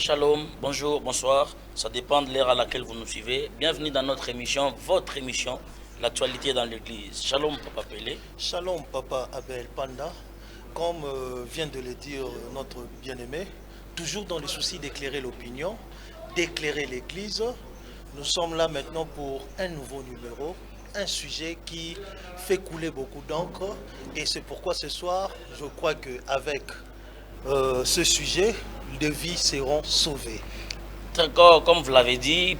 Shalom, bonjour, bonsoir. Ça dépend de l'heure à laquelle vous nous suivez. Bienvenue dans notre émission, votre émission, l'actualité dans l'église. Shalom, Papa Pelé. Shalom, Papa Abel Panda. Comme vient de le dire notre bien-aimé, toujours dans le souci d'éclairer l'opinion, d'éclairer l'église, nous sommes là maintenant pour un nouveau numéro, un sujet qui fait couler beaucoup d'encre. Et c'est pourquoi ce soir, je crois qu'avec ce sujet, des vies seront sauvées. D'accord, comme vous l'avez dit,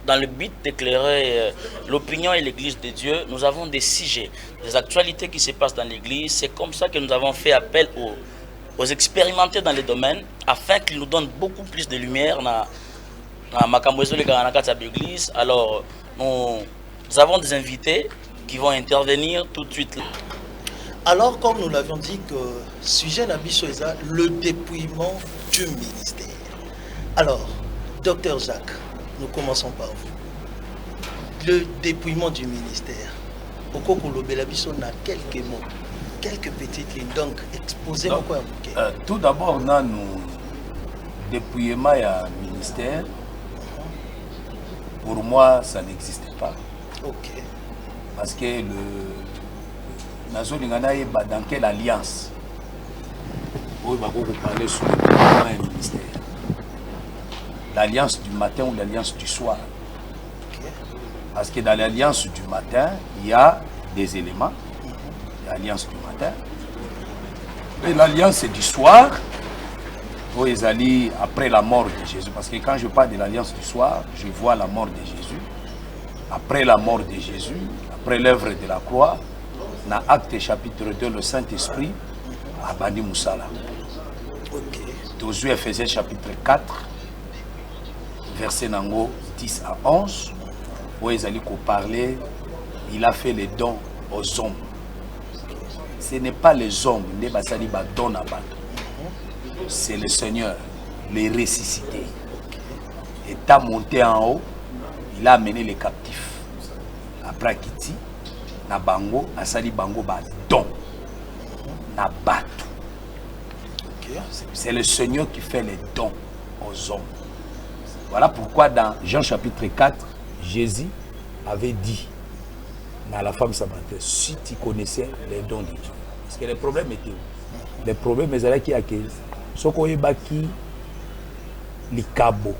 dans le but d'éclairer l'opinion et l'église de Dieu, nous avons des sujets, des actualités qui se passent dans l'église. C'est comme ça que nous avons fait appel aux expérimentés dans les domaines afin qu'ils nous donnent beaucoup plus de lumière dans l'église. Alors, nous avons des invités qui vont intervenir tout de suite. Alors, comme nous l'avions dit, que sujet Nabiso Eza, le dépouillement du ministère. Alors, Docteur Jacques, nous commençons par vous. Le dépouillement du ministère. Pourquoi Kolobelabiso n'a quelques mots, quelques petites lignes. Donc, exposez-moi quoi. Tout d'abord, nous dépouillement du ministère. Pour moi, ça n'existe pas. Ok. Parce que dans quelle alliance vous parler sur le dépouillement du ministère? L'alliance du matin ou l'alliance du soir? Okay. Parce que dans l'alliance du matin, il y a des éléments. L'alliance du matin. Et l'alliance du soir, où ils allaient après la mort de Jésus. Parce que quand je parle de l'alliance du soir, je vois la mort de Jésus. Après la mort de Jésus, après l'œuvre de la croix, dans Acte chapitre 2, le Saint-Esprit a bandi Moussala. Josué Ephésiens chapitre 4, verset 10 à 11, où ils allaient parler, il a fait les dons aux hommes. Ce n'est pas les hommes, c'est le Seigneur, les ressuscités. Étant monté en haut, il a amené les captifs. Après Kiti, na bango, asali bango ba don, na batu. C'est le Seigneur qui fait les dons aux hommes. Voilà pourquoi dans Jean chapitre 4, Jésus avait dit à la femme samaritaine, si tu connaissais les dons de Dieu. Parce que le problème était où? Le problème est qu'il y a que ce qu'on y baki likabo.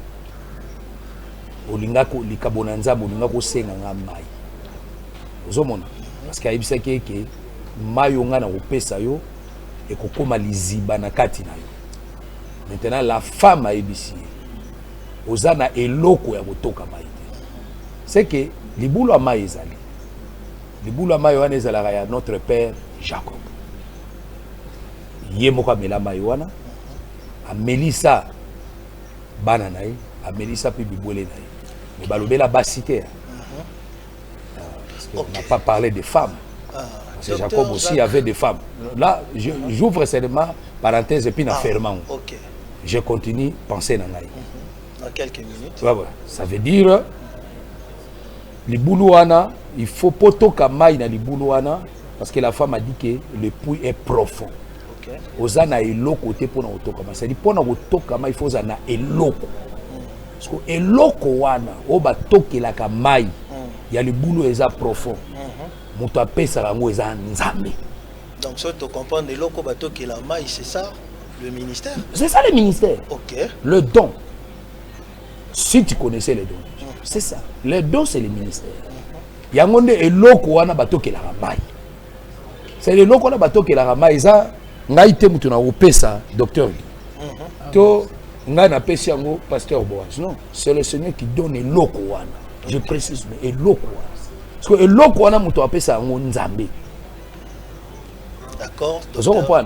Olingako likabo nanzabo olingako senga ngamai. Ozomona parce qu'il y a ibisaki ke mayo nga na opesa yo et kokoma liziba na kati na yo. Maintenant la femme a ibisi. Ozana eloko ya botoka maite. C'est que libulu amayi ezali. Libulu amayi wana ezalaka ya notre père Jacob. Ye moko amela mayi wana amelisa bana na ye, amelisa pe bibwele na ye. Mais balobela basité. On n'a pas parlé des femmes. Parce que Jacob aussi avait des femmes. Là, j'ouvre seulement parenthèse et puis na fermant. Je continue à penser dans la dans quelques minutes. Ouais. Ça veut dire Liboulouana, il faut pas toka maï na Liboulouana parce que la femme a dit que le puits est profond. Ozana eloko côté pour na otoka ma. C'est-à-dire pour na otoka ma il faut ozana eloko. Parce que eloko wana oba tokela ka maï. Il y a le boulot eza profond. Muto apesa rango eza nzambe. Donc ça tu comprends eloko ba tokela maï, c'est ça le ministère? C'est ça le ministère. OK. Le don. Si tu connaissais les dons, c'est ça. Les dons, c'est le ministère. Il y a un monde et l'oko wana bato qui la ramai. C'est le loko wana bato qui la ramai. Ça, ngaïté mutuna opesa docteur. To nga na pesi yango pasteur Boaz. Non, c'est le Seigneur qui donne le loko wana. Je précise mais le loko wana. Parce que le loko wana muto apesa yango nzambe. D'accord.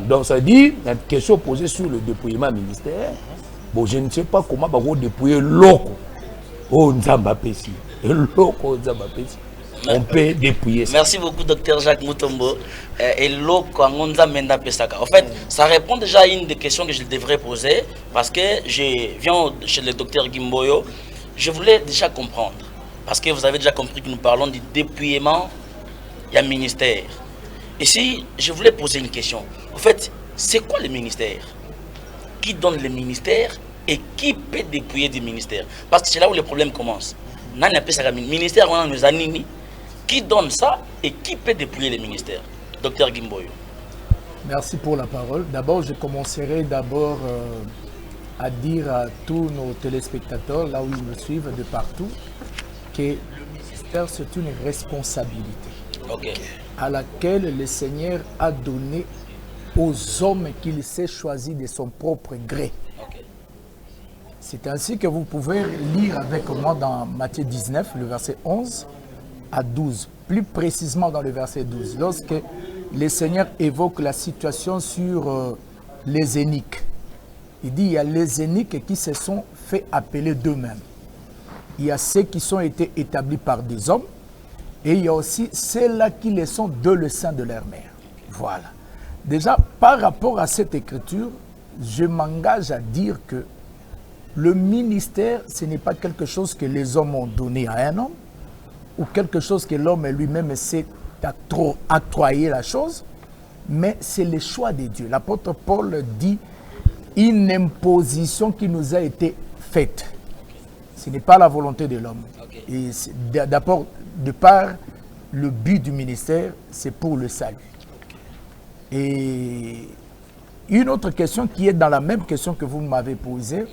Donc ça dit la question posée sur le dépouillement ministère. Bon, je ne sais pas comment on va dépouiller l'oko. Oh, Nzamba Pessi. L'oko Nzamba Pessi. On peut dépouiller ça. Merci beaucoup, docteur Jacques Moutombo. Et l'oko Nzamba Pesaka. En fait, ça répond déjà à une des questions que je devrais poser. Parce que je viens chez le docteur Gimboyo. Je voulais déjà comprendre. Parce que vous avez déjà compris que nous parlons du dépouillement. Il y a un ministère. Ici, je voulais poser une question. En fait, c'est quoi le ministère? Qui donne le ministère et qui peut dépouiller du ministère? Parce que c'est là où le problème commence. Le ministère, on a nos anini. Qui donne ça et qui peut dépouiller le ministère? Docteur Gimboyo. Merci pour la parole. D'abord, je commencerai à dire à tous nos téléspectateurs, là où ils me suivent de partout, que le ministère, c'est une responsabilité à laquelle le Seigneur a donné aux hommes qu'il s'est choisi de son propre gré. C'est ainsi que vous pouvez lire avec moi dans Matthieu 19, le verset 11 à 12. Plus précisément dans le verset 12, lorsque le Seigneur évoque la situation sur les eunuques. Il dit, il y a les eunuques qui se sont fait appeler d'eux-mêmes. Il y a ceux qui sont été établis par des hommes. Et il y a aussi ceux-là qui les sont de le sein de leur mère. Voilà. Déjà, par rapport à cette écriture, je m'engage à dire que le ministère, ce n'est pas quelque chose que les hommes ont donné à un homme, ou quelque chose que l'homme lui-même s'est octroyé la chose, mais c'est le choix de Dieu. L'apôtre Paul dit une imposition qui nous a été faite. Ce n'est pas la volonté de l'homme. Et d'abord, de par le but du ministère, c'est pour le salut. Et une autre question qui est dans la même question que vous m'avez posée,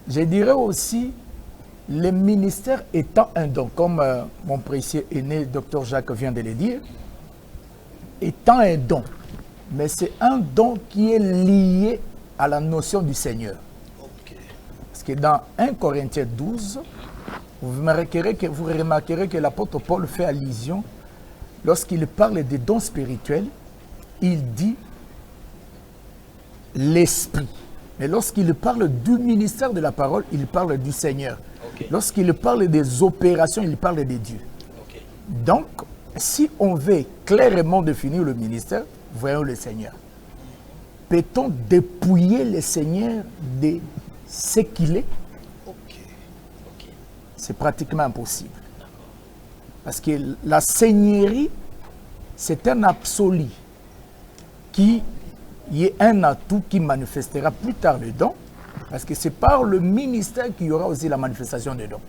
je dirais aussi, le ministère étant un don, comme mon précieux aîné, Dr Jacques vient de le dire, étant un don, mais c'est un don qui est lié à la notion du Seigneur. Parce que dans 1 Corinthiens 12, vous remarquerez que l'apôtre Paul fait allusion, lorsqu'il parle des dons spirituels, il dit l'esprit. Mais lorsqu'il parle du ministère de la parole, il parle du Seigneur. Lorsqu'il parle des opérations, il parle de Dieu. Donc, si on veut clairement définir le ministère, voyons le Seigneur. Peut-on dépouiller le Seigneur de ce qu'il est? C'est pratiquement impossible. Parce que la seigneurie, c'est un absolu qui est un atout qui manifestera plus tard le don. Parce que c'est par le ministère qu'il y aura aussi la manifestation des dons.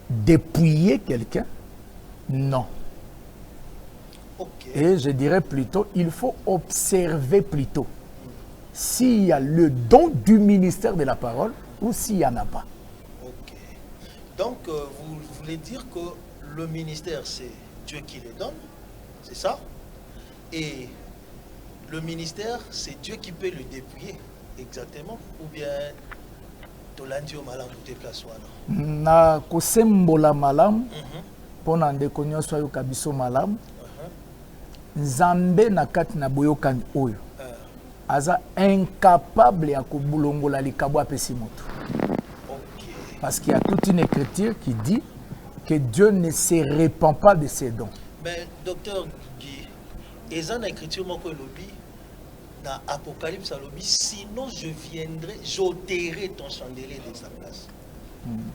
Dépouiller quelqu'un, non. Et je dirais plutôt, il faut observer plutôt s'il y a le don du ministère de la parole ou s'il n'y en a pas. Donc, vous voulez dire que le ministère, c'est Dieu qui le donne, c'est ça? Et le ministère, c'est Dieu qui peut le dépouiller. Exactement. Ou bien Tolandio malam ou déplaçoir. Na kosembola malam pona ndeko nyonso ayo kabiso malam. Nzambe na kati na boyokani oyo. Aza incapable ya kobulongola likabo apesi moto. Parce qu'il y a toute une écriture qui dit que Dieu ne se répand pas de ses dons. Mais docteur Guy, et dans l'écriture moko lobi dans Apocalypse à l'obis, sinon je viendrai, j'ôterai ton chandelier de sa place.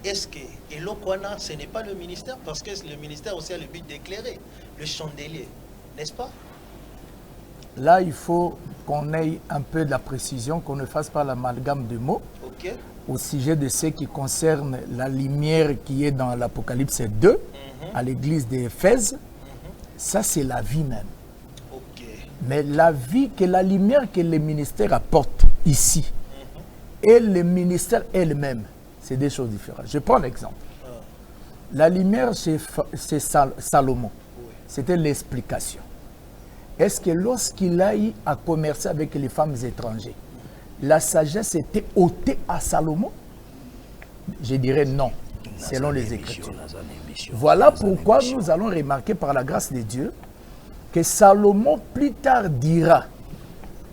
Est-ce que, et l'Okwana, ce n'est pas le ministère, parce que le ministère aussi a le but d'éclairer le chandelier, n'est-ce pas? Là, il faut qu'on ait un peu de la précision, qu'on ne fasse pas l'amalgame de mots au sujet de ce qui concerne la lumière qui est dans l'Apocalypse 2, à l'église d'Éphèse. Ça, c'est la vie même. Mais la vie, que la lumière que le ministère apporte ici, et le ministère elle-même, c'est des choses différentes. Je prends l'exemple. La lumière, c'est Salomon. C'était l'explication. Est-ce que lorsqu'il a eu à commercer avec les femmes étrangères, la sagesse était ôtée à Salomon? Je dirais non, selon les Écritures. Voilà pourquoi nous allons remarquer par la grâce de Dieu que Salomon plus tard dira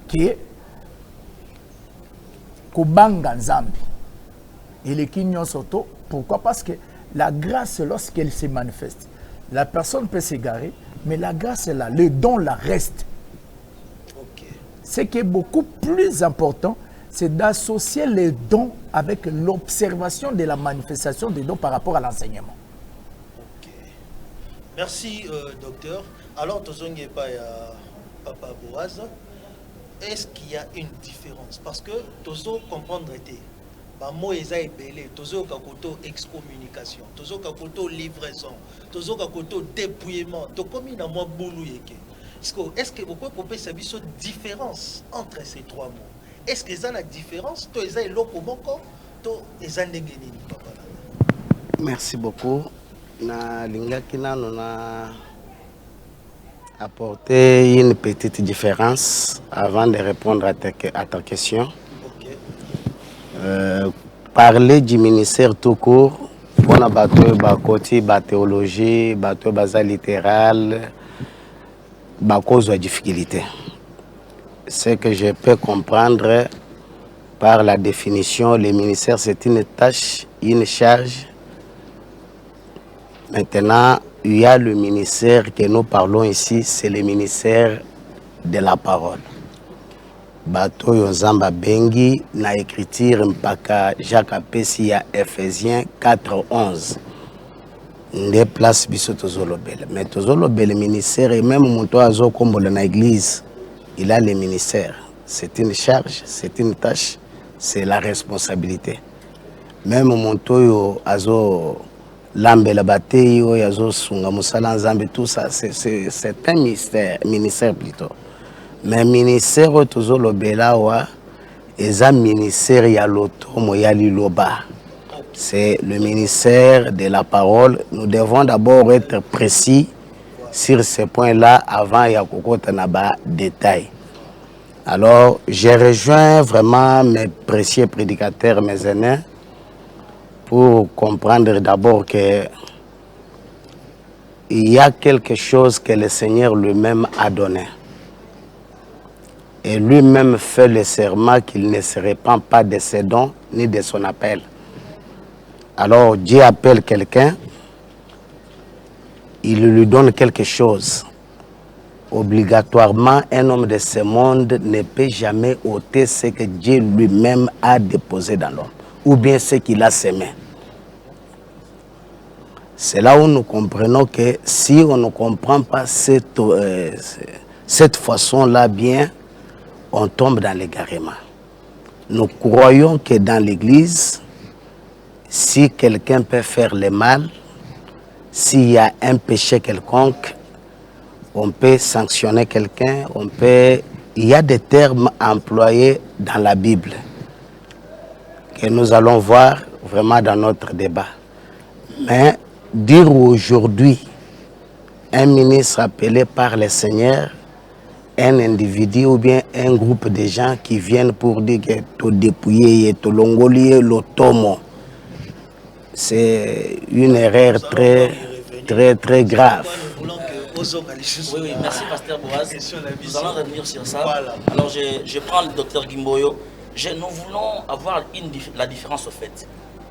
que Kobanga Nzambi et le Kinyon Soto. Pourquoi? Parce que la grâce, lorsqu'elle se manifeste, la personne peut s'égarer, mais la grâce est là, le don là reste. Ce qui est beaucoup plus important, c'est d'associer les dons avec l'observation de la manifestation des dons par rapport à l'enseignement. Merci, docteur. Alors, tu as Papa Boaz. est-ce qu'il y a une différence? Parce que tozo comprendre était moi eza ebele tozo kakoto excommunication, tozo kakoto livraison, tozo kakoto dépouillement, to komi na moi boulou yeke. Est-ce que vous pouvez couper sa différence entre ces trois mots? Est-ce que ça la différence? To eza eloko moko to eza ndenge nini papa? Merci beaucoup. Na lingaki nano na apporter une petite différence avant de répondre à ta question. Parler du ministère tout court, on a battu côté théologie, battu basa littéral, cause de difficulté. Ce que je peux comprendre par la définition, le ministère c'est une tâche, une charge. Maintenant, il y a le ministère que nous parlons ici, c'est le ministère de la parole. Bato Yozamba Bengi, na écriture mpaka Jacques Apesi à Ephésiens 4:11. Nde place biso tozolobele. Mais tozolobele ministère et même monto azo kombole na église, il a le ministère. C'est une charge, c'est une tâche, c'est la responsabilité. Même monto yo azo lambela batei yo azo sunga musala nzambe, tout ça c'est un ministère plutôt. Mais ministère tozolobela wa eza ministère ya lotomo ya liloba. C'est le ministère de la parole. Nous devons d'abord être précis sur ce point-là avant ya kokota na ba détail. Alors, j'ai rejoint vraiment mes précieux prédicateurs, mes aînés, pour comprendre d'abord que il y a quelque chose que le Seigneur lui-même a donné. Et lui-même fait le serment qu'il ne se répand pas de ses dons ni de son appel. Alors Dieu appelle quelqu'un, il lui donne quelque chose. Obligatoirement, un homme de ce monde ne peut jamais ôter ce que Dieu lui-même a déposé dans l'homme, ou bien ce qu'il a semé. C'est là où nous comprenons que si on ne comprend pas cette façon-là bien, on tombe dans l'égarement. Nous croyons que dans l'église, si quelqu'un peut faire le mal, s'il y a un péché quelconque, on peut sanctionner quelqu'un, il y a des termes employés dans la Bible que nous allons voir vraiment dans notre débat. Mais dire aujourd'hui, un ministre appelé par le Seigneur, un individu ou bien un groupe de gens qui viennent pour dire que tu dépouillé, tu longolier, l'automo, c'est une erreur très grave. Oui, merci Pasteur Boaz. Nous allons revenir sur ça. Voilà. Alors je prends le docteur Gimboyo. Nous voulons avoir la différence au fait,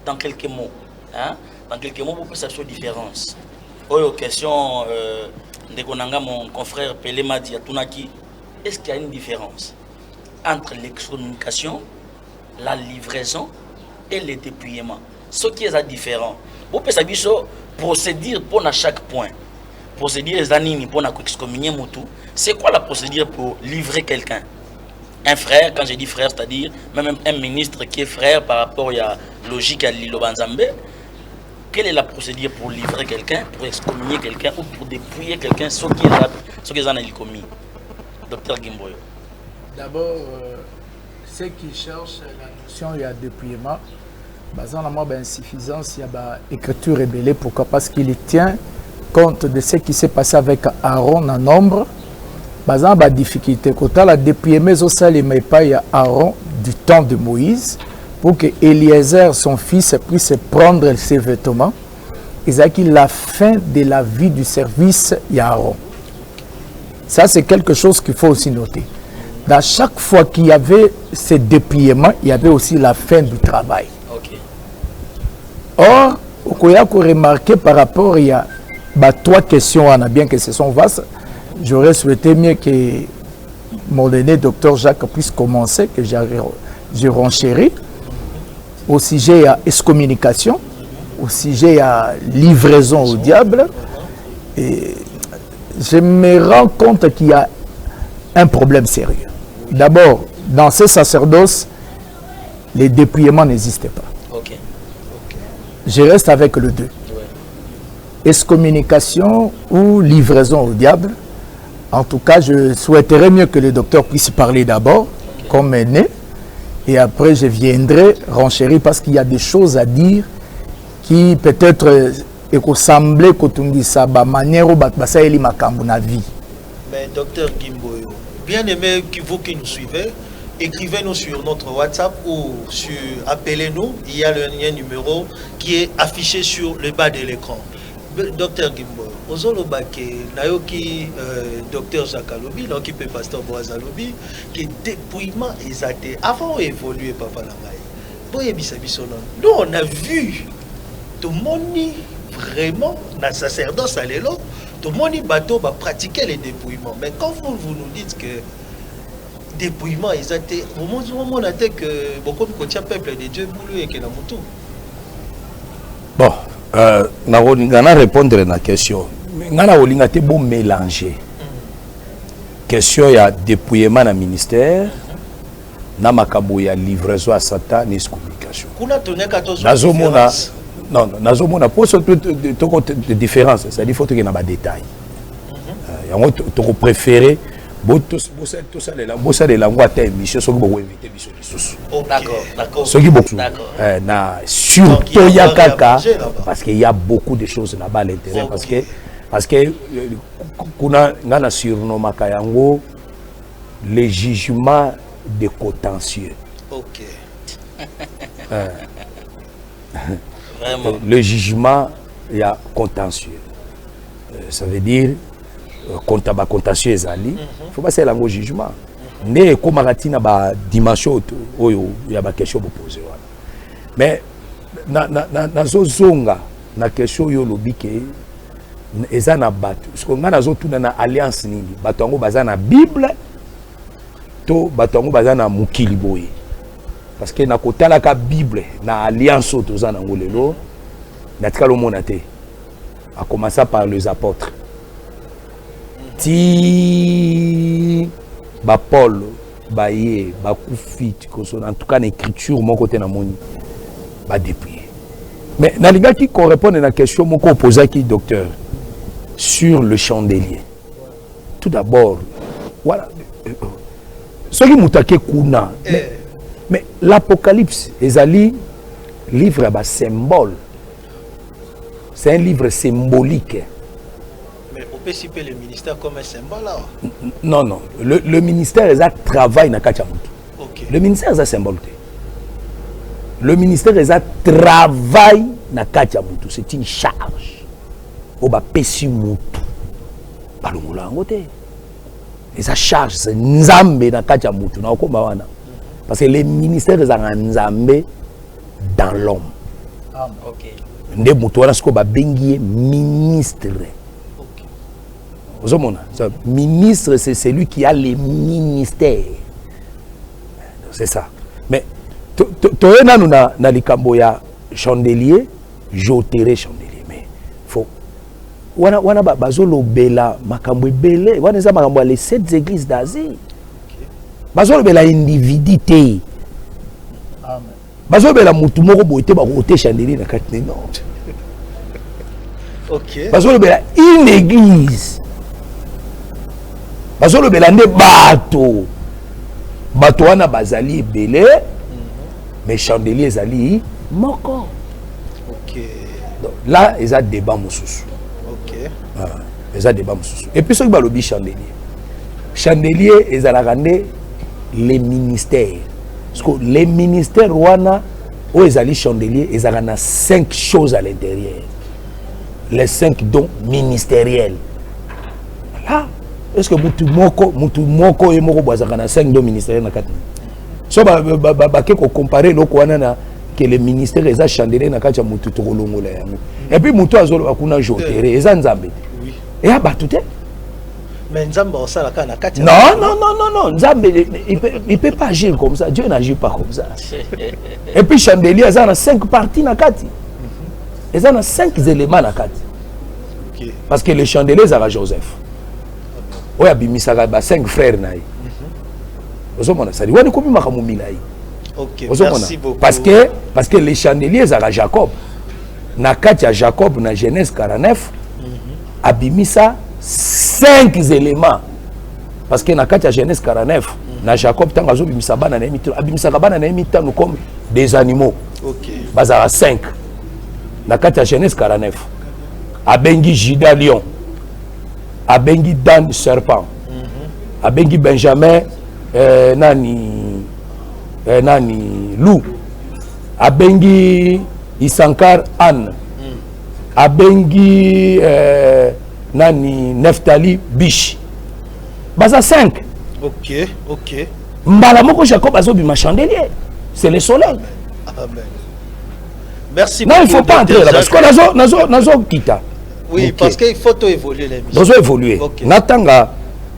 dans quelques mots. Hein? Dans quelques mots, pour que ça soit différence. Aux questions de mon confrère Pelé Madi à Tunaki, est-ce qu'il y a une différence entre l'excommunication, la livraison et le dépouillement? Ce qui est différent. Vous pouvez savoir procédure pour chaque point. Procédure les animes pour excommunier Moutou. C'est quoi la procédure pour livrer quelqu'un? Un frère, quand je dis frère, c'est-à-dire même un ministre qui est frère par rapport à la logique à l'île Banzambe. Quelle est la procédure pour livrer quelqu'un, pour excommunier quelqu'un ou pour dépouiller quelqu'un, ce qui est en commis? Docteur Gimboyo. D'abord, ceux qui cherchent la notion il y a dépouillement, basant la mort d'insuffisance, il y a l'écriture révélée. Pourquoi? Parce qu'il tient compte de ce qui s'est passé avec Aaron en nombre. Basant la difficulté, quand la dépouillement, il y a Aaron du temps de Moïse, pour que Eliezer, son fils, puisse prendre ses vêtements. Et la fin de la vie du service, il y a Aaron. Ça, c'est quelque chose qu'il faut aussi noter. Dans chaque fois qu'il y avait ce dépouillement, il y avait aussi la fin du travail. Okay. Or, on a remarqué par rapport, il y a trois questions, on a bien que ce sont vastes. J'aurais souhaité mieux que mon aîné docteur Jacques puisse commencer, que j'ai renchéri. Au sujet à excommunication, au sujet à livraison au diable. Et je me rends compte qu'il y a un problème sérieux. D'abord, dans ces sacerdoces, les dépouillements n'existent pas. Ok. Je reste avec le 2. Excommunication ou livraison au diable. En tout cas, je souhaiterais mieux que le docteur puisse parler d'abord, comme aîné, et après je viendrai renchérir parce qu'il y a des choses à dire qui peut-être sembler que ça va manière ou ça est ma vie. Mais docteur Gimboyo, bien aimé vous qui nous suivez, écrivez-nous sur notre WhatsApp ou appelez-nous. Il y a le lien numéro qui est affiché sur le bas de l'écran. Docteur Gimboyo, Ozolobake, Nayoki, docteur Jacques Alobi, qui peut pasteur Boaz Alobi, qui dépouillement exacté avant d'évoluer Papa Langaï. Nous on a vu tout le monde vraiment dans sacerdoce à l'élo, tout le monde bateau va pratiquer les dépouillements. Mais quand vous nous dites que dépouillement exacté, au moment que beaucoup de peuple de Dieu boulot et que la moto. Bon. Je répondre à la question. Je vais bon mélanger. Question, il y a dépouillement dans le ministère, na makambo ya livraison à Satan, ni communication. Non, nazomona pour ce de différence, c'est-à-dire qu'il faut qu'il y ait des détails. Il y a un préféré. Tout ça, les langues à émission, ceux qui vont inviter D'accord. Ceux qui vont surtout Yakaka, parce qu'il y a beaucoup de choses là-bas à l'intérieur. Parce que kuna ngana surnommé Kayango les jugements de contentieux. Ok. Vraiment. Le jugement il y a contentieux. Ça veut dire contentieux ezali. Faut pas c'est le jugement. Ne comme ratina ba dimension oyo ya ba question poser wana. Mais na zozonga na question yo lobike eza na bato. Parce que ngana zotuna na alliance nini? Bato ngo baza na Bible to bato ngo baza na mukili boye. Parce que na kotala ka Bible na alliance toza na ngolelo na tikalo monate. A commencer par les apôtres. Ti ba Paul ba ye ba Koufi en tout cas l'écriture mon côté na moni ba dépouiller. Mais na liga qui correspond à la question mon ko poser qui docteur sur le chandelier. Tout d'abord voilà ce qui mutake kuna mais l'Apocalypse ezali livre ba symbole. C'est un livre symbolique. Le ministère comme un symbole là. Non. Le ministère est un travail dans Kachamutu. Le ministère est un symbole. Le ministère est un travail dans Kachamutu. C'est une charge. On va payer mutu. Balongola ngote. Et sa charge c'est nzambe dans Kachamutu. Na okoma wana. Parce que le ministère est un nzambe dans l'homme. Ah, OK. Nde mutu wana sko ba bengi ministre. Ministre, c'est celui qui a les ministères. C'est ça. Mais, tu as likambo ya chandelier, j'ôterai chandelier. Mais, faut. Wana bazolo bela makambo belé. Wana za makambo les 7 églises d'Asie. Bazolo bela individuité. Amen. Bazolo bela mutu moko boité ba ôter chandelier na katne non. OK. Bazolo bela une église. Bazolo belande bato wana bazali belé mais chandelier zali moko. OK. Donc là ils a débat mususu. OK. Ils a débat mususu. Et puis ce qui va lobby chandelier ils a ramené les ministères. Parce que les ministères wana où ils ali chandelier ils a 5 choses à l'intérieur. Les 5 dons ministériels. Là est-ce que mutu moko et moko bazakana 5 dons ministériels na kati so ba ko comparer loko wana na que le ministère eza chandelier na kati ya mutu to kolongola yango et puis mutu azolo akuna jotere eza nzambe oui et abatute mais nzambe osala kana kati non nzambe il peut pas agir comme ça. Dieu n'agit pas comme ça. Et puis chandelier eza na 5 parties na kati eza na 5 éléments na kati. OK. Parce que le chandelier eza Joseph. Oui, il y a 5 frères. ozomona sali wani komi makamu milai. OK, merci beaucoup. Parce que les chandeliers à Jacob na kati ya Jacob na Genèse 49 abimisa 5 éléments. Parce que na kati ya Genèse 49 na Jacob tanga zo bimisa bana na emito abimisa bana na emito nous comme des animaux. OK. Bazara 5. Na kati ya Genèse 49 abengi Juda lion. Abengi Dan serpent. Abengi Benjamin nani loup. Abengi Isankar Anne. Abengi nani Neftali biche. Baza 5. OK. Mbala moko Jacob azobi ma chandelier. C'est le soleil. Amen. Merci beaucoup. Non, il ne faut pas entrer là parce que nazo kita. Oui, parce qu'il faut évoluer les missions. Dozo évoluer. Natanga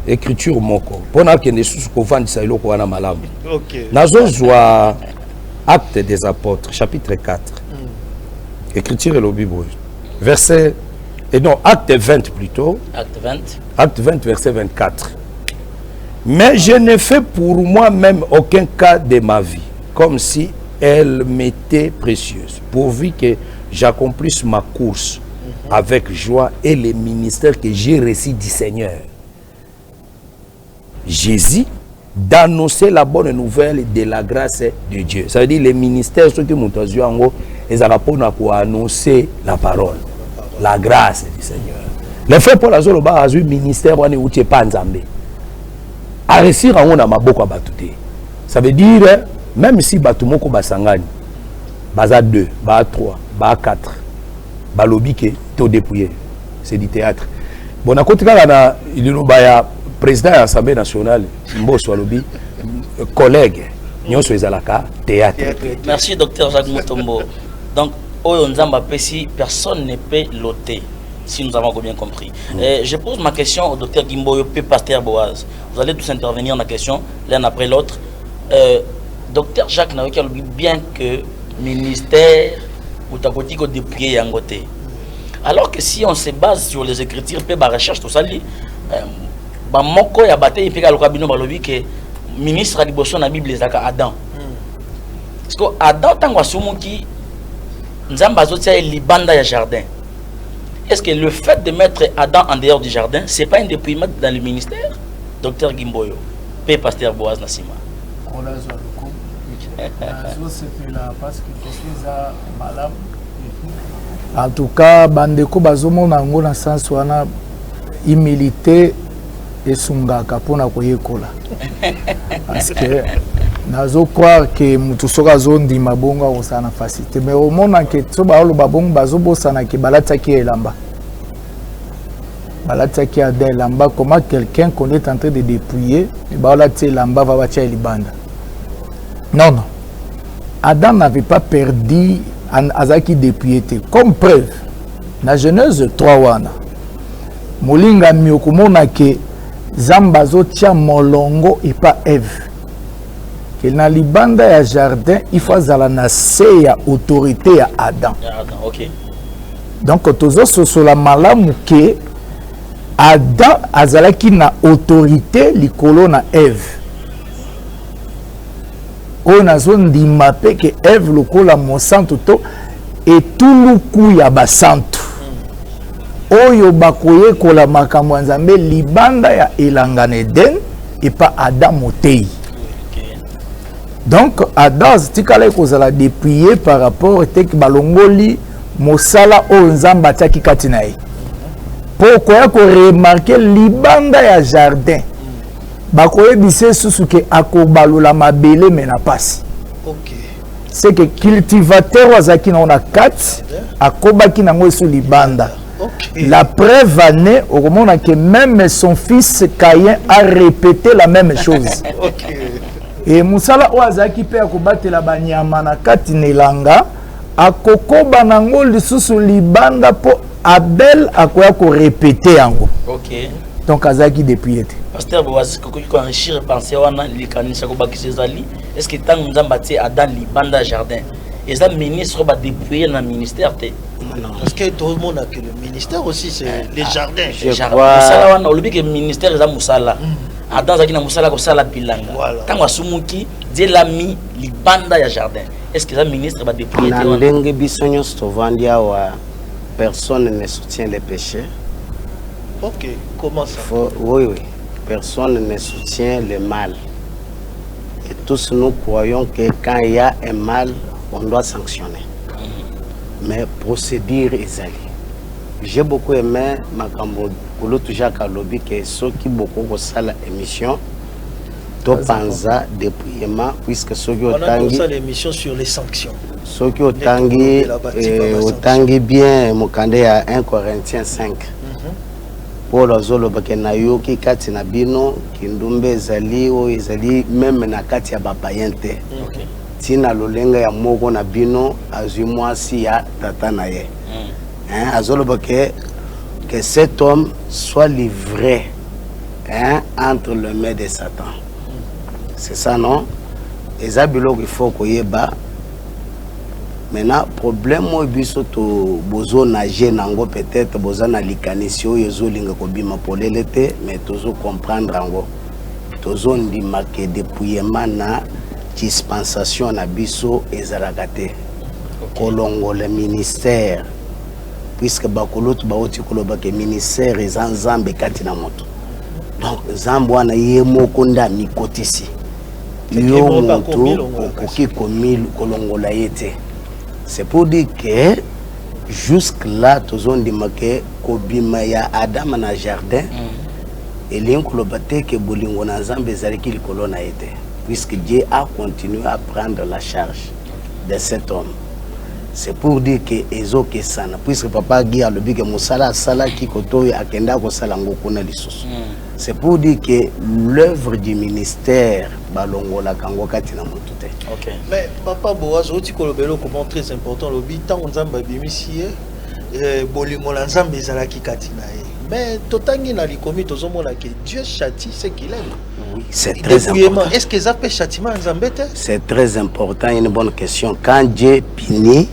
écriture moko. Pona kende susu ko vandisa iloko wana malamu. OK. Nazo zwa Actes des Apôtres chapitre 4. Écriture et le Bible. Verset et non Acte 20 plutôt. Acte 20 verset 24. Mais je n'ai fait pour moi-même aucun cas de ma vie, comme si elle m'était précieuse, pourvu que j'accomplisse ma course avec joie et les ministères que j'ai reçus du Seigneur Jésus, d'annoncer la bonne nouvelle de la grâce de Dieu. Ça veut dire les ministères, ceux qui m'ont dit, ils ont annoncer la parole, la grâce du Seigneur. Les frères Paul Azoloba a eu ministère, on n'est pas en Zambé. A réussir à on a maboko batute. Ça veut dire même si batumoko basangani, baza 2, ba 3, ba 4, ba lobike to dépouiller, c'est du théâtre. Bon à côté là il y a président de l'Assemblée nationale, Mbosso Alobi, collègue, nyonso ezalaka théâtre. Merci docteur Jacques Mutombo. Donc Oyo Nzamba Pessi, personne ne peut l'ôter. Si nous avons bien compris. Je pose ma question au docteur Gimboyo et Pasteur Boaz. Vous allez tous intervenir dans la question l'un après l'autre. Docteur Jacques Naoki a bien que ministère ou takotiko dépouillé yangote. Alors que si on se base sur les écritures, pe ba recherche tout ça li ba moko ya baté et puis ka lokabino balobi que ministre liboso na Bible ezaka Adam. Parce que Adam tango asumuki nzamba zotia libanda ya jardin. Est-ce que le fait de mettre Adam en dehors du jardin, ce n'est pas un dépouillement dans le ministère? Docteur Gimboyo, P. Pasteur Boaz Nassima. En tout cas, bandeko bazomona ngo na sens wana humilité esungaka pona koyekola. Parce que nazo croire que mutu soka zondi mabonga osana facilité mais au moment que so ba lo babongo bazobosana ke balataki elamba. Balataki a elamba comment quelqu'un qu'on est en train de dépouiller et balati elamba va batia libanda. Non. Adam n'avait pas perdu Azaki dépouillé. Comme preuve, dans Genèse 3 wana molinga miokomona ke zambazo tia molongo et pas Ève. Que dans libanda ya jardin, il faut zala na se ya autorité ya Adam. OK. Donc tozo so la malamu ke Adam azalaki na autorité likolo na Ève. On a zone d'imapé que Ève lokola monsanto to et tout luku ya basantu. Oyo bakoye kola makambo nzambe libanda ya elanga Eden et pas Adam motei. Donc Adam tikala kozala dépouillé par rapport te ki balongoli mosala o nzamba tiaki kati na ye. Pourquoi ko remarquer libanda ya jardin bakoye bise susu ke akobalola mabele mena pasi. OK. C'est que cultivateur wazaki na ona kat akobaki na ngo su libanda. Okay. La preuve année au moment que même son fils Caïn a répété la même chose. OK. Et musala wazaki pe akobatela banyama na kati nelanga akokoba nango lisusu libanda po Abel akoya ko répéter yango. OK. Donc azaki depuis été. Pasteur Boaz ko enrichir penser wana likanisa ko bakisezali. Est-ce que tant nzamba ti Adam libanda jardin et ça ministre va déployer dans le ministère. Parce que tout le monde a que le ministère aussi, c'est les jardins. Je crois... Le ministère est Moussala. Dans un Moussala, c'est la bilanga. Quand Sumuki, Dieu l'a mis, il banda ya jardin. Est-ce que le ministre va déployer? Personne ne soutient les péchés. Ok, comment ça? Oui. Personne ne soutient le mal. Et tous nous croyons que quand il y a un mal, on doit sanctionner. Mais procédure est allée. J'ai beaucoup aimé Makambo Kouloutou Jacques Alobi que ceux qui beaucoup de la émission, to panza dépouillement puisque ceux qui ont tangi l'émission sur les sanctions. Ceux qui ont tangi bien Mokandé à 1 Corinthiens 5. Paul Azolo Bakenayo qui kati na bino kindumbe zali o ezali même na kati ya bapayente. Tina lolenga ya moko na bino azui mwasi ya tata na ye. Azolo bake que cet homme soit livré entre les mains de Satan. C'est ça non? Ezabilo qu'il faut koyeba. Maintenant, problème moi biso to bozo nager nango peut-être boza na likanisio yozo linga ko bima polelete mais tozo comprendre ango. Tozo ndima ke dépouillement na dispensation na biso ezalakate. Kolongo le ministère puisque bakolotu baoti koloba ke ministère ezanzambe kati na moto. Donc zambo wana yemoko nda mikotisi. Yo moto okoki kolongola yete. C'est pour dire que jusque-là, tout le monde dit que Kobima ya Adam na jardin et l'incolobate que Bolingo na Zambé zaleki likolo na été. Puisque Dieu a continué à prendre la charge de cet homme. C'est pour dire que Ezo Kesana, puisque papa Guy a le dit que Moussala Sala qui kotoy akenda ko sala ngokuna lisusu. C'est pour dire que l'œuvre du ministère balongo la kango kati na motute. OK. Mais papa Boaz oti kolobelo comment très important le bitan nzamba bimisie bolingo la nzamba ezalaki kati na ye. Mais totangi na likomi tozomona que Dieu châtie ce qu'il aime. Oui, c'est très important. Est-ce que ça peut châtiment nzamba te? C'est très important, une bonne question. Quand Dieu punit,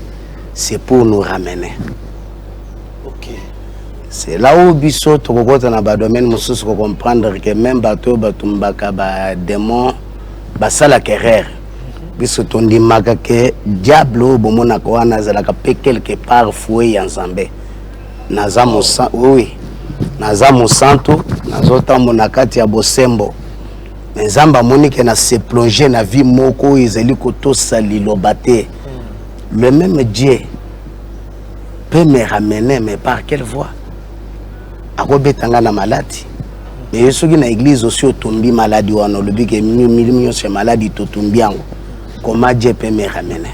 c'est pour nous ramener. OK. C'est là où biso to kokota na ba domaine mususu ko comprendre que même bato batumbaka ba démon basala querer. Biso to ndimaka que diable bomona ko wana zalaka pe quelque part foué ya nzambe. Naza musa oui. Naza musantu nazota mona kati ya bosembo. Nzamba monike na se plonger na vie moko ezali ko to salilo baté. Le même Dieu peut me ramener, mais par quelle voie? Akobetanga na maladie. Mais ceux qui na église aussi otombi maladie wana le big million c'est maladie totombi yango. Comment Dieu peut me ramener?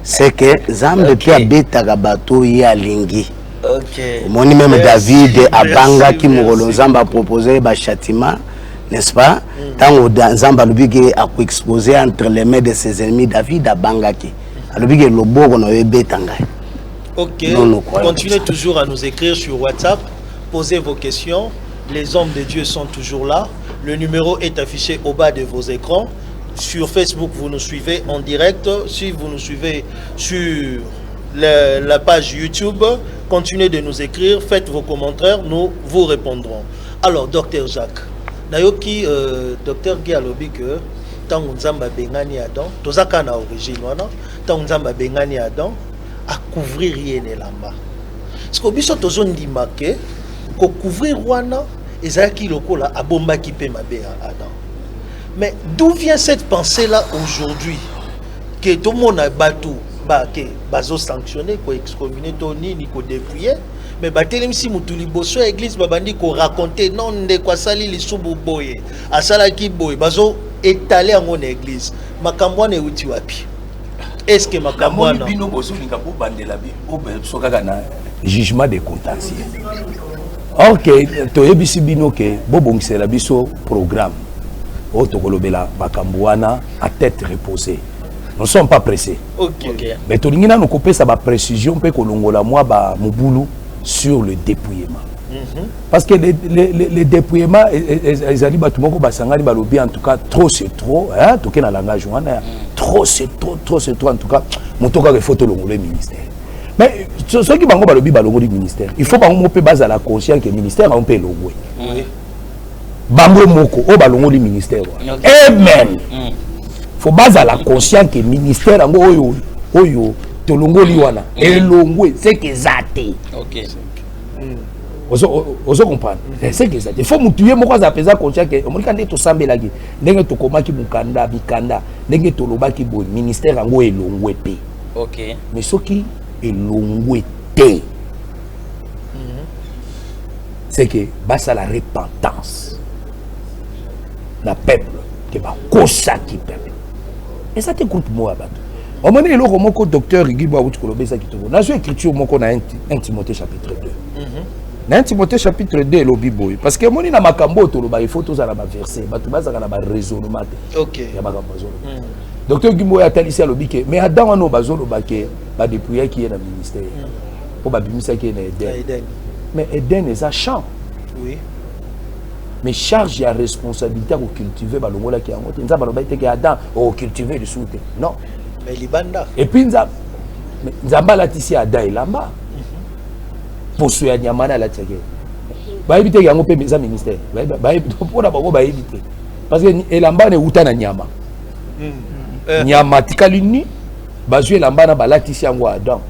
C'est que Zambe pia betaka bato ya lingi. OK. Moni même David abanga ki mukolo Zamba a proposé ba châtiment, n'est-ce pas? Tango Zamba le big a exposé entre les mains de ses ennemis David abanga ki. Le big le bogo no betanga. OK. Continuez toujours à nous écrire sur WhatsApp. Posez vos questions. Les hommes de Dieu sont toujours là. Le numéro est affiché au bas de vos écrans. Sur Facebook, vous nous suivez en direct. Si vous nous suivez sur la page YouTube, continuez de nous écrire. Faites vos commentaires. Nous vous répondrons. Alors, Docteur Jacques, Nayoki, Docteur Guy alobi que tant Nzamba Bengani Adam, Tozaka na origine, tant Nzamba Bengani Adam, à couvrir rien et là-bas. Parce que biso tozo ndima ke ko couvrir wana ezaki lokola abomba ki pe mabe Adam. Mais d'où vient cette pensée là aujourd'hui que tout le monde a battu ba ke bazo sanctionner ko excommunier to nini ko dépouiller mais batelem si mutu liboso église babandi ko raconter non nde kwa sali lisubu boye asala ki boye bazo étaler en église makambo ne uti wapi? Est-ce que Makamwana jugement de contentieux. Ok, to ebisi bino ke bobongisela biso programme. O tokolobela Makamwana à tête reposée. Nous ne sommes pas pressés. OK. Mais to lingina nous couper ça ba précision pe kolongola moi ba mobulu sur le dépouillement. Parce que les dépouillements, ils ont dit en tout cas, trop c'est trop, hein, tout dans le langage, trop c'est trop, en tout cas, mon toka il faut tout le ministère. Mais ceux qui vont le du ministère, il faut pas qu'on base à la conscience que le ministère a un peu logo. Bango moko au balongo du ministère. Amen. Faut base à la conscience que le ministère a oyo tolongo liwana et longo c'est que zate. OK. Vous comprenez? C'est que ça. Il faut mutuer mon quoi apesa conscient que on quand to sambela ki ndenge to komaki mukanda bikanda ndenge to lobaki boy ministère ngo elongwe pe. OK. Mais soki elongwe te. C'est que basa la repentance. La peuple que ba kosa ki peuple. Et ça te coûte moi abato. Au moment où le moko docteur Guibo Awuti Kolobesa ki to. Na zo écriture moko na 1 Timothée chapitre 2. Dans Timothée chapitre 2 lobi boy parce que moni na makambo to loba il faut tous à la verset batu bazaka na ba raisonnement. OK. Ya makambo zo. Docteur Guimbo ya talisi lobi ke mais adam wana bazo loba ke ba dépouiller qui est dans ministère. Pour ba bimisa qui est dans Eden. Mais Eden est un champ. Oui. Mais charge ya responsabilité à cultiver ba longola ki yango. Nza ba loba te ke adam au cultiver le soute. Non. Mais libanda. Et puis nzamba la tisi adam elamba. Pour ceux qui ont la tchèque. Bah éviter qu'il y ait un peu de ministère. Bah éviter. Parce que l'amba ne outa na nyama. Nyama tikalini. Bah jouer l'amba na balatisi yango Adam.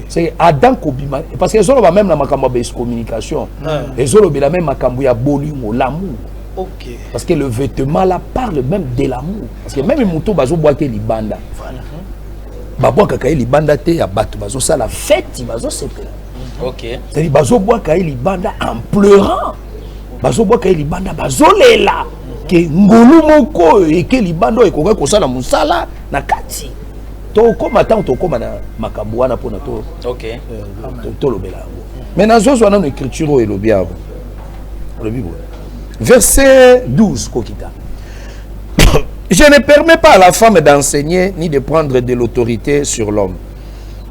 C'est Adam kobima. Parce que solo même na makambo ba communication. Et solo la même makambo ya bolingo l'amour. OK. Parce que le vêtement là parle même de l'amour. Parce que même moto bazo boire que libanda. Voilà. Ba boire kaka libanda te ya bato bazo ça la fête bazo sepela. OK. C'est-à-dire bazo bois kaili banda en pleurant. Bazo bois kaili banda bazolela ke ngolu moko et que libando e ko sala musala na kati. To koma tant to koma na makambo wana pona to. OK. To lobela. Mais na zo zo na écriture et lobia. Le Bible. Verset 12 kokita. Je ne permets pas à la femme d'enseigner ni de prendre de l'autorité sur l'homme,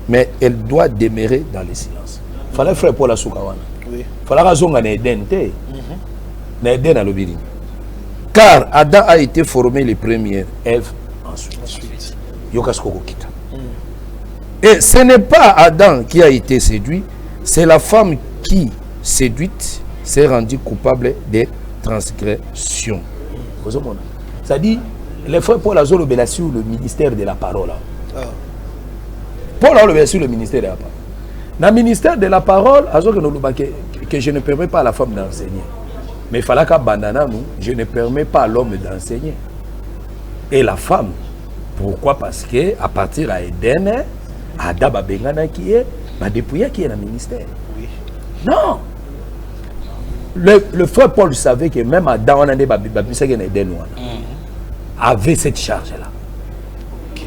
mais elle doit demeurer dans le silence. Fallait faire pour la soukawana. Oui. Fallait razonga na Eden te. Na Eden à l'obéri. Car Adam a été formé le premier, Ève ensuite. Yokasko kita. Et ce n'est pas Adam qui a été séduit, c'est la femme qui, séduite, s'est rendue coupable de transgression. Ça dit, les frères Paul a obéi sur le ministère de la parole. Paul a obéi sur le ministère de la parole. Dans le ministère de la parole, que je ne permets pas à la femme d'enseigner. Mais il fallait qu'à bandana nous, je ne permets pas à l'homme d'enseigner. Et la femme, pourquoi? Parce que à partir d'Eden, Adam Bengana qui est, dépouillé qui est dans le ministère. Oui. Non. Le frère Paul savait que même Adam avait cette charge-là.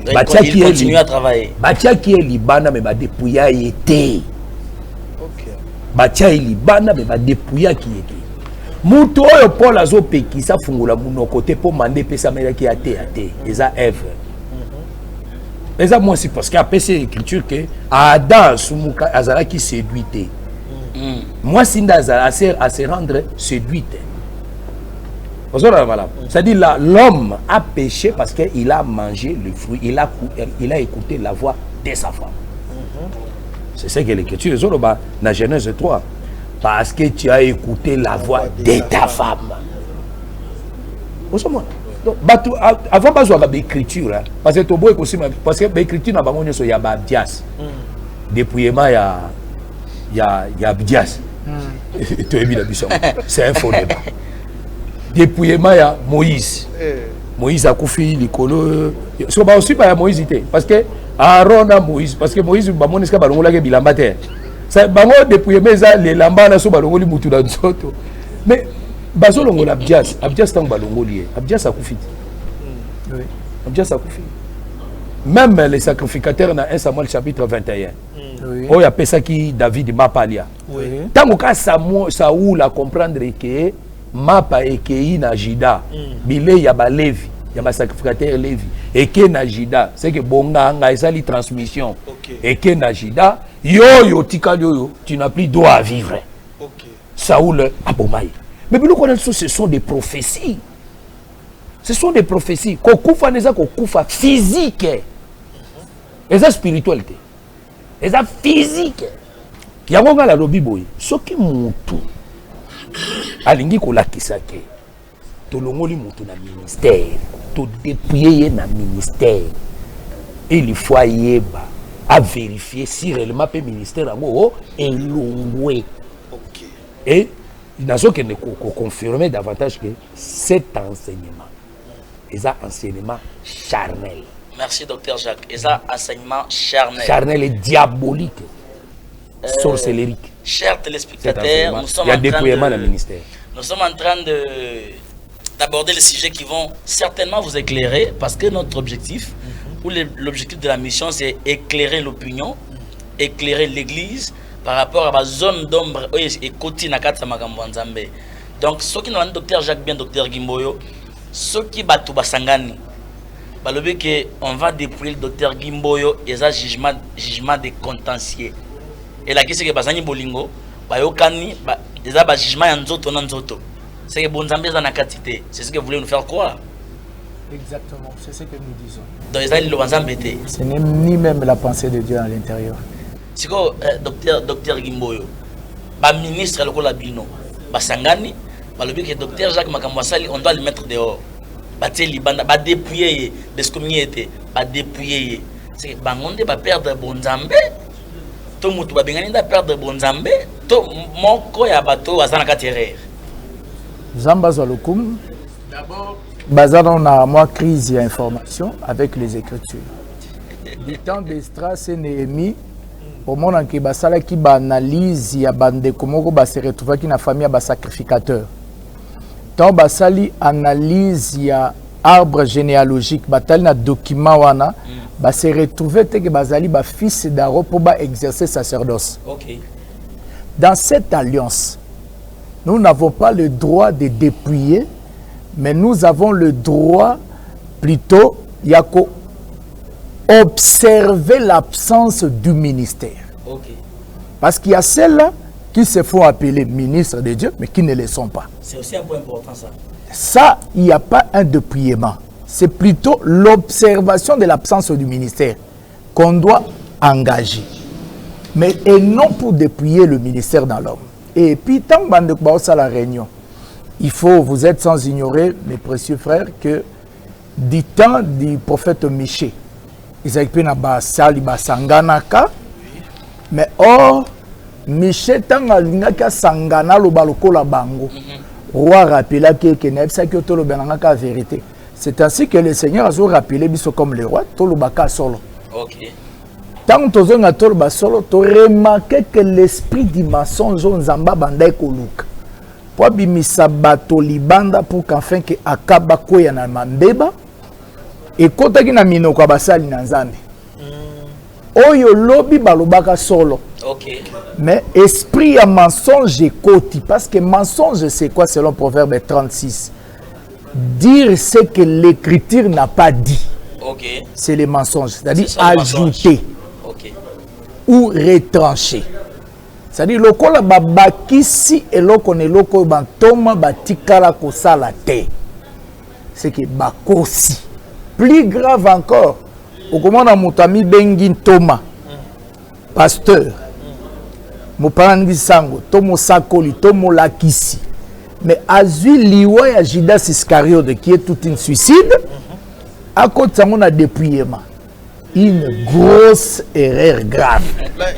Il continue à travailler. Batia qui est libana mais dépouilla était. OK. Batia est libana mais dépouilla qui était. Muto oyo Paul azo peki sa fungula muno côté pour mander pesa mera qui até eza Ève. Eza moi aussi parce qu'après c'est écriture que Adam sumuka azala qui séduite. Moi sinda azala à se rendre séduite. C'est-à-dire l'homme a péché parce qu'il a mangé le fruit, il a écouté la voix de sa femme. C'est ce que l'écriture dit dans Genèse 3. Parce que tu as écouté la voix de ta femme. Donc, avant de faire l'écriture, parce que l'écriture n'a pas de Abdias. Dépouillement, il y a Abdias. C'est un faux débat. Dépouillement, il y a Moïse. Moïse a couffé l'écolo. Ce n'est aussi pas Moïse. Parce que Aaron a Moïse. Parce que Moïse, il a dit bilamba terre. C'est un dépouillement, les lambana sont balongoli mutu dans soto. Mais bazolongo l'Abdias. Abdias est un balongoli. Abdias a couffé. Abdias a couffé. Même les sacrificateurs dans 1 Samuel chapitre 21. Oh, il y a ça qui David m'a parlé. Tant que Saoul a comprendre que mapa ekei na Jida bile ya ba Lévi ya ba sacrificateur Lévi eke na Jida c'est que bonga nga ezali transmission eke na Jida yo tikali yo tu n'as plus droit à vivre. Saoul Abomaï. Mais ce sont des prophéties. Ce sont des prophéties. Kokufa neza kokufa physique. Et ça spiritualité. Et ça physique. Yangonga la lobi boy. Soki mutu. Alingi kolakisa ke. Tolongoli mutu na ministère. To dépouiller na ministère. Il faut yeba à vérifier si réellement le ministère a elongwe. Ok. Et il n'a pas confirmer davantage que cet enseignement est un enseignement charnel. Merci docteur Jacques. Et ça, enseignement charnel. Charnel et diabolique. Sorcellerique. Chers téléspectateurs, nous sommes en train d'aborder les sujets qui vont certainement vous éclairer parce que notre objectif, ou l'objectif de la mission, c'est éclairer l'opinion, éclairer l'église par rapport à la zone d'ombre et côté Nakata Magambo-Nzambe. Donc, ceux qui n'ont pas docteur Jacques bien, docteur Gimboyo, ceux qui battent Basangani, on va dépouiller le docteur Gimboyo et ça jugement de contentieux. Et la question est que Basani Bolingo, Bayokani, ils ont un jugement en c'est que Bonzambe est en akatité. C'est ce que vous voulez nous faire croire. Exactement, c'est ce que nous disons. Donc ils ont le ce n'est ni même la pensée de Dieu à l'intérieur. C'est que docteur Gimboyo, le ministre de l'Abino, Basangani, le docteur Jacques Makambasali, on doit le mettre dehors. Va dépouiller de ce communauté, va dépouiller. C'est que Bangonde va perdre Bonzambe. Tout le monde va perdre Bonzambe. Tout le monde va perdre terre. Zamba Zalokum. D'abord, Bazar, on a moi crise d'information avec les Écritures. Du temps d'Estras et Néhémie, au moment où Basala qui analyse, il y a bande comment se retrouve qui na famille à sacrificateur. Tant Basali analyse, il y a arbre généalogique, batali na document wana, se retrouver que Basali ba fils d'Aro pour exercer sacerdoce. Okay. Dans cette alliance, nous n'avons pas le droit de dépouiller, mais nous avons le droit plutôt observer l'absence du ministère. Okay. Parce qu'il y a celles-là qui se font appeler ministres de Dieu, mais qui ne le sont pas. C'est aussi un point important ça. Ça, il n'y a pas un dépouillement. C'est plutôt l'observation de l'absence du ministère qu'on doit engager. Mais et non pour dépouiller le ministère dans l'homme. Et puis, tant que la réunion, il faut, vous êtes sans ignorer, mes précieux frères, que du temps du prophète Michée, ils ont pu Sanganaka, mais or, Michée, tant que Sangana, le baloko la bango, roi rappela que la vérité. C'est ainsi que le Seigneur a rappelé comme le roi, tout le baka solo. Ok. Tant que tu as tolba solo, tu remarques que l'esprit du mensonge nzamba bandai koluka. Pour bimisa bato libanda pour qu'enfin que akaba koya na mambeba et kota ki na minoko basali na nzambe. Oyo lobi balobaka solo. Ok. Mais esprit à mensonge koti parce que mensonge c'est quoi selon Proverbe 36? Dire ce que l'écriture n'a pas dit. Ok. C'est les mensonges, c'est-à-dire ajouter. Ok. Ou retrancher. C'est-à-dire lokola babakisi eloko ne loko bantoma batikala kosala te. C'est que bakosi. Plus grave encore, au commandant Moutami Bengin Thomas, pasteur, Moparandi Sango, Tomo Sakoli, Tomo Lakisi, mais Azui Liwa et Judas Iscariote qui est toute une suicide, à côté de a dépouillement. Une grosse erreur grave.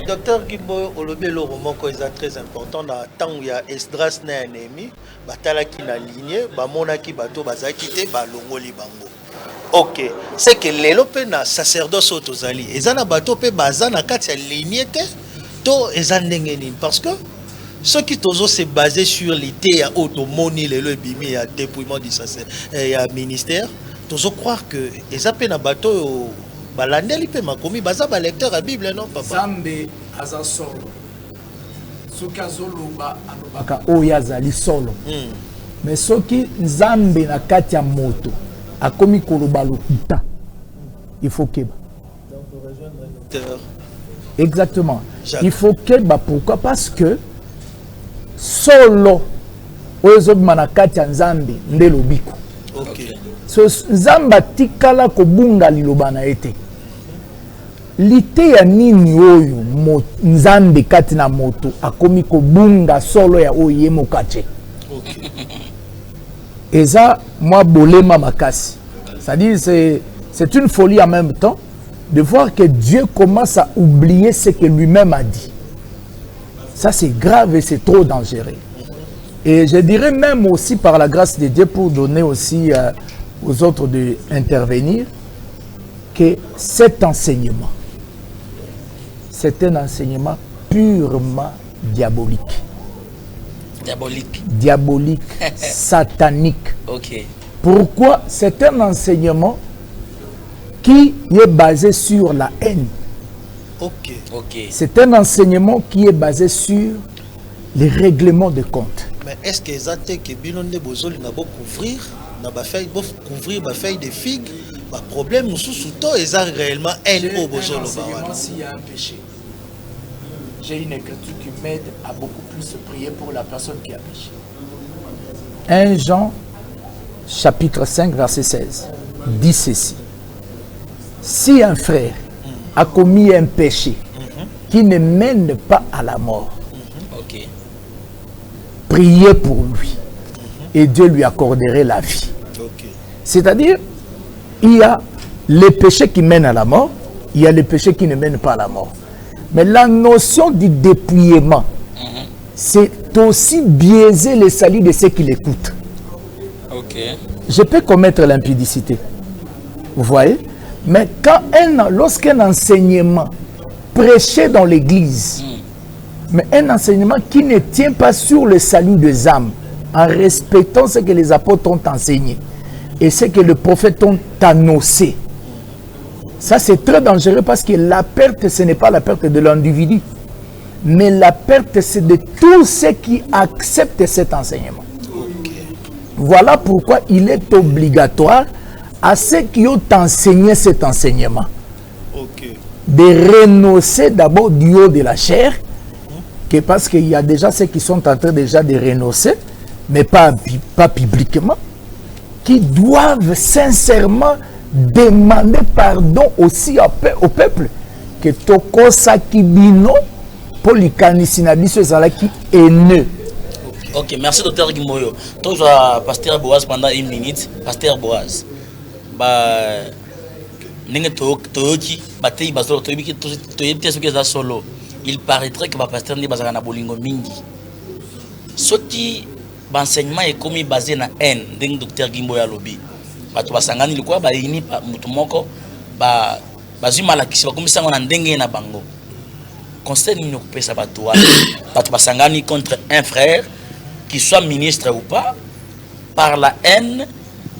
Docteur Gimboyo, le roman est très important. Dans le temps où il y a Esdras na ennemi, batala qui na lignée, bamona qui bato bazaki te balongoli bango. Ok, c'est que les lopé na sacerdoce autozali. Ezana bato pe bazana katia lignée te, to ezandengenin parce que ceux qui tozo se basé sur l'idée à automoni le bimi à dépouillement du sacerdoce et à ministère, tozo croire que ezape na bato balandeli pe makomi baza ba lecteur à Bible non papa Zambe aza solo soki azoloba alobaka oyo azali solo mais soki Nzambe na kati ya moto akomi koloba lokuta il faut keba exactement Jacques. Il faut keba pourquoi parce que solo oyo ezobima na kati ya nzambe nde lobiko. So nzambe atikala kobunga liloba na ye te. Lite ya nini oyo nzambe kati na moto akomi kobunga solo ya oyo ye mokache. Eza moi bolema makasi. C'est-à-dire c'est une folie en même temps de voir que Dieu commence à oublier ce que lui-même a dit. Ça c'est grave et c'est trop dangereux. Et je dirais même aussi par la grâce de Dieu pour donner aussi aux autres d'intervenir que cet enseignement, c'est un enseignement purement diabolique. Diabolique, satanique. Ok. Pourquoi? C'est un enseignement qui est basé sur la haine. Ok. C'est un enseignement qui est basé sur les règlements de compte. Mais est-ce que ça que Bilonde Bozoli n'a pas couvrir, n'a pas fait couvrir ma feuille de figue, ma problème nous sous-tout est réellement haine au Bozolo. S'il y a un péché, j'ai une écriture qui m'aide à beaucoup plus prier pour la personne qui a péché. 1 Jean chapitre 5 verset 16 dit ceci: si un frère a commis un péché qui ne mène pas à la mort, priez pour lui et Dieu lui accorderait la vie. C'est-à-dire, il y a les péchés qui mènent à la mort, il y a les péchés qui ne mènent pas à la mort. Mais la notion du dépouillement, c'est aussi biaiser les salut de ceux qui l'écoutent. Je peux commettre l'impudicité, vous voyez, mais lorsqu'un enseignement prêché dans l'église, mais un enseignement qui ne tient pas sur le salut des âmes, en respectant ce que les apôtres ont enseigné et ce que les prophètes ont annoncé, ça c'est très dangereux parce que la perte, ce n'est pas la perte de l'individu, mais la perte, c'est de tous ceux qui acceptent cet enseignement. Voilà pourquoi il est obligatoire à ceux qui ont enseigné cet enseignement de renoncer d'abord du haut de la chair, que parce qu'il y a déjà ceux qui sont en train déjà de renoncer, mais pas publiquement, qui doivent sincèrement demander pardon aussi au peuple, que toko sakibino pour les canisinabiso qui est né. Ok, merci docteur Gimboyo. Toi, pasteur Boaz pendant 1 minute. Pasteur Boaz. Il paraîtrait que le pasteur n'est pas bolingo mingi. Ce qui l'enseignement est commis basé sur la haine, le docteur Gimboyo lobby. Bato basangani likuwa ba ini pa mutu moko ba bazima la kisi ba komisa ngona ndenge na bango. Conseil ni kopesa bato basangani contre un frère, qu'il soit ministre ou pas, par la haine,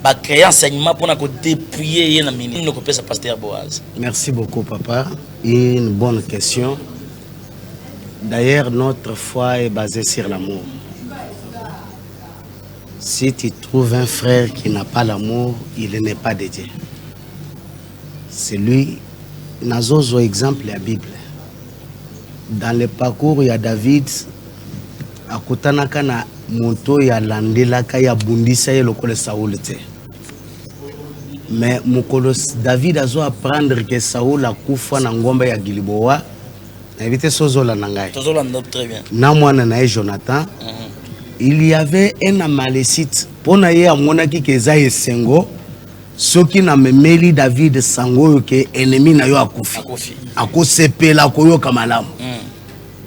va créer un enseignement pour nous dépouiller le ministre. Pasteur Boaz. Merci beaucoup, papa. Une bonne question. D'ailleurs, notre foi est basée sur l'amour. Si tu trouves un frère qui n'a pas l'amour, il n'est pas de Dieu. C'est lui. Nazozo exemple la Bible. Dans le parcours, il y a David. Akutanaka na moto ya landelaka ya bundisa ye lokole Saoul te. Mais mukolo David azo apprendre que Saoul akufa na ngombe ya Gilboa. Na éviter sozola nangai. Sozola très bien. Na mwana na Jonathan. Il y avait un Amalécite. Pona ye amonaki ke za esengo. Soki na memeli David sango ke ennemi na yo akufi. Akosepela koyoka malamu.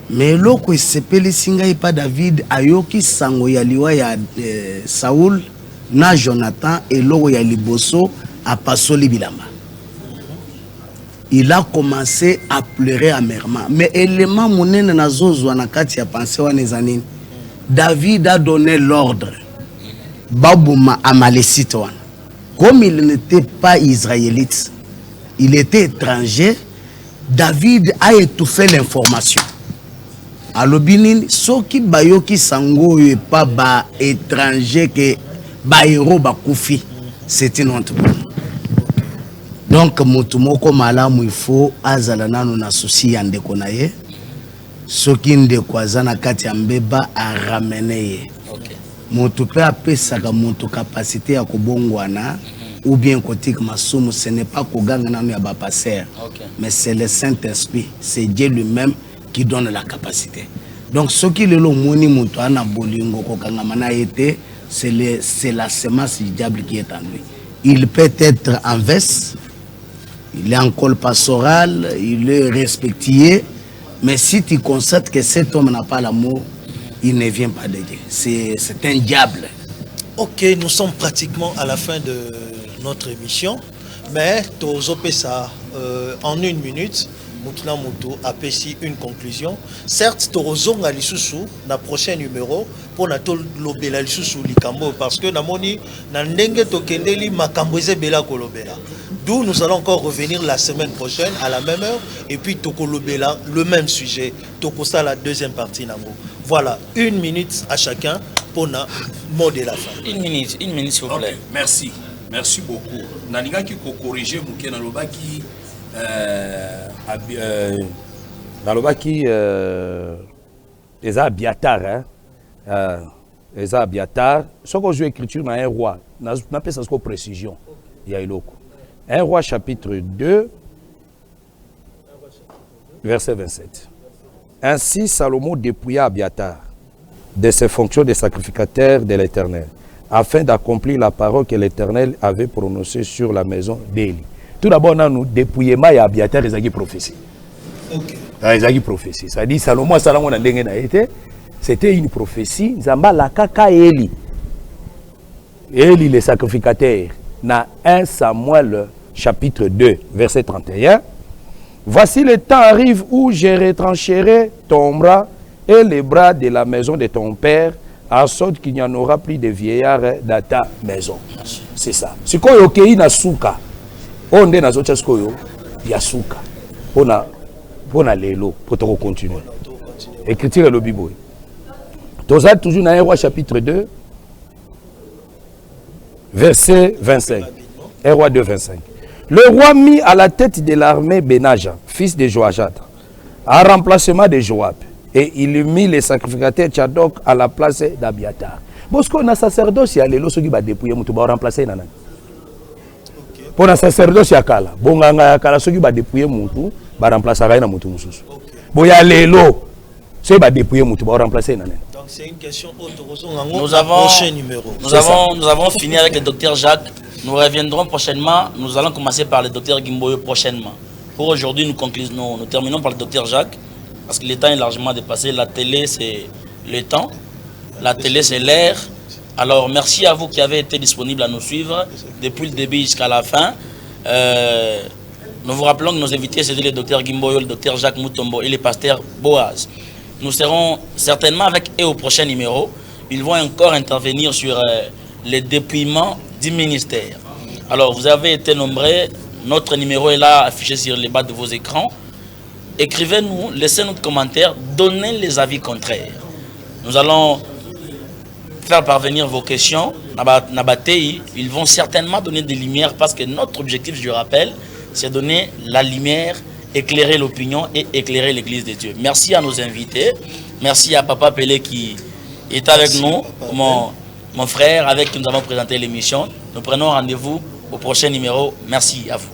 Mais loko sepeli singa pas David ayoki sango ya liwa ya Saoul na Jonathan et loko ya liboso a pasoli bilamba. Il a commencé à pleurer amèrement. Mais élément monene na zozo na kati ya pensée wa nezanini. David a donné l'ordre. Babouma Amalécite wana. Comme il n'était pas israélite, il était étranger, David a étouffé l'information. Alobinin soki bayoki sango et pas ba étranger que ba héros ba koufi, c'est une honte. Donc mutumoko malamu il faut azala nanu na souci yande konaye soki ndeko aza na kati ya mbeba aramene ye moto mpe apesaka moto capacité ya kobongwana ou bien kotika masumu, ce n'est pas koganga nano ya bapasseur mais c'est le Saint-Esprit, c'est Dieu lui-même qui donne la capacité. Donc soki lelo moni moto ana bolingo kokangama na yete, c'est la semence du diable qui est en lui. Il peut être en veste, il est en col pastoral, il est respecté, mais si tu constates que cet homme n'a pas l'amour, il ne vient pas de Dieu. C'est un diable. Ok, nous sommes pratiquement à la fin de notre émission, mais ça en 1 minute, Moutuna Moutou a péché une conclusion. Certes, Torozong a l'issoussou, dans le prochain numéro, pour na lobela l'issoussou likambo, parce que namoni nandenge tokendeli makamboze bela kolobela. D'où nous allons encore revenir la semaine prochaine à la même heure, et puis tokolobela le même sujet, tokosa la deuxième partie namo. Voilà, 1 minute à chacun pour na mot de la fin. 1 minute s'il vous plaît. Okay, merci. Merci beaucoup. Naninga qui corriger Mouké Nalobaki Nalobaki Eza Biatar hein. Eza Biatar. Ce que je vais écrire dans un roi, n'appelle ça comme précision. Il y a Iloko. Un roi chapitre 2 verset 27. Ainsi Salomon dépouilla Abiatar de ses fonctions de sacrificateur de l'Éternel, afin d'accomplir la parole que l'Éternel avait prononcée sur la maison d'Élie. Tout d'abord, nous dépouillons Abiatar et Zagi prophétie. Zagi prophétie. Ça dit Salomon, c'était une prophétie. Zamba la kaka Élie. Élie, le sacrificateur, dans 1 Samuel chapitre 2, verset 31. Voici le temps arrive où je retrancherai ton bras et les bras de la maison de ton père, en sorte qu'il n'y en aura plus de vieillards dans ta maison. C'est ça. Si vous avez na souka, on est dans autre chose il y a souka. On a l'élo pour continuer. Écriture le Bible. Vous êtes toujours dans 1 roi chapitre 2, verset 25. 1 roi 2, 25. Le roi mit à la tête de l'armée Benaja, fils de Joachad, en remplacement de Joab. Et il mit les sacrificateurs Tchadok à la place d'Abiatar. Parce qu'on a sacerdoce, il y a les lois qui va dépouiller, il va remplacer. Pour un sacerdoce, il y a Kala. Bon, il y a Kala qui va dépouiller, il va remplacer. Bon, il y a les lois qui va dépouiller, il va remplacer. Donc c'est une question autre. Nous avons fini avec le docteur Jacques. Nous reviendrons prochainement. Nous allons commencer par le docteur Gimboyo prochainement. Pour aujourd'hui, nous terminons par le docteur Jacques. Parce que le temps est largement dépassé. La télé, c'est le temps. La télé, c'est l'air. Alors, merci à vous qui avez été disponibles à nous suivre depuis le début jusqu'à la fin. Nous vous rappelons que nos invités, c'était le docteur Gimboyo, le docteur Jacques Moutombo et le pasteur Boaz. Nous serons certainement avec eux au prochain numéro. Ils vont encore intervenir sur le dépouillement du ministère. Alors, vous avez été nombreux. Notre numéro est là, affiché sur les bas de vos écrans. Écrivez-nous, laissez notre commentaire, donnez les avis contraires. Nous allons faire parvenir vos questions. Ils vont certainement donner des lumières parce que notre objectif, je rappelle, c'est donner la lumière, éclairer l'opinion et éclairer l'Église de Dieu. Merci à nos invités. Merci à Papa Pelé qui est avec nous, mon frère avec qui nous avons présenté l'émission. Nous prenons rendez-vous au prochain numéro. Merci à vous.